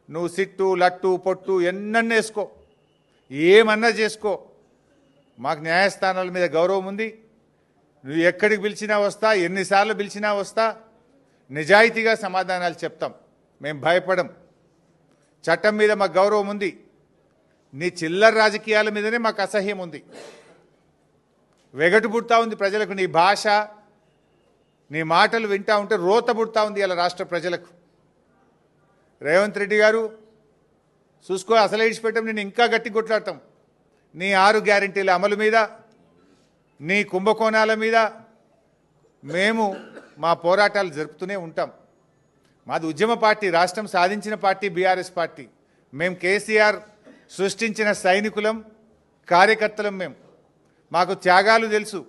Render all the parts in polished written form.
నువ్వు సిట్టు లట్టు పొట్టు ఎన్నన్నా వేసుకో, ఏమన్నా చేసుకో, మాకు న్యాయస్థానాల మీద గౌరవం ఉంది. నువ్వు ఎక్కడికి పిలిచినా వస్తా, ఎన్నిసార్లు పిలిచినా వస్తా, నిజాయితీగా సమాధానాలు చెప్తాం. మేము భయపడం. చట్టం మీద మాకు గౌరవం ఉంది. నీ చిల్లర రాజకీయాల మీదనే మాకు అసహ్యం ఉంది. వెగటు పుడతా ఉంది ప్రజలకు. నీ భాష, నీ మాటలు వింటా ఉంటే రోత పుడతా ఉంది ఇలా రాష్ట్ర ప్రజలకు. రేవంత్ రెడ్డి గారు చూసుకో, అసలు ఇడిచిపెట్టాం, నేను ఇంకా గట్టి కొట్లాడతాం. నీ 6 గ్యారెంటీల అమలు మీద, నీ కుంభకోణాల మీద మేము మా పోరాటాలు జరుపుతూనే ఉంటాం. మాది ఉద్యమ పార్టీ, రాష్ట్రం సాధించిన పార్టీ బీఆర్ఎస్ పార్టీ. మేము కేసీఆర్ సృష్టించిన సైనికులం, కార్యకర్తలం. మాకు త్యాగాలు తెలుసు,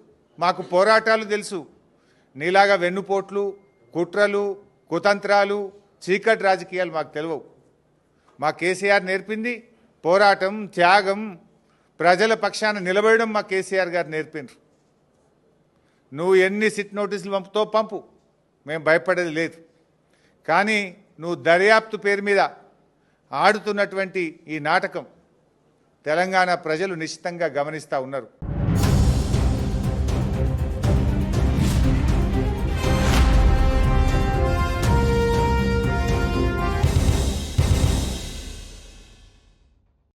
మాకు పోరాటాలు తెలుసు. నీలాగా వెన్నుపోట్లు, కుట్రలు, కుతంత్రాలు, చీకటి రాజకీయాలు మాకు తెలియవు. మా కేసీఆర్ నేర్పింది పోరాటం, త్యాగం, ప్రజల పక్షాన నిలబడడం మా కేసీఆర్ గారు నేర్పిండ్రు. నువ్వు ఎన్ని సిట్ నోటీసులు పంపుతో పంపు, మేము భయపడేది లేదు. కానీ నువ్వు దర్యాప్తు పేరు మీద ఆడుతున్నటువంటి ఈ నాటకం తెలంగాణ ప్రజలు నిశ్చితంగా గమనిస్తూ ఉన్నారు.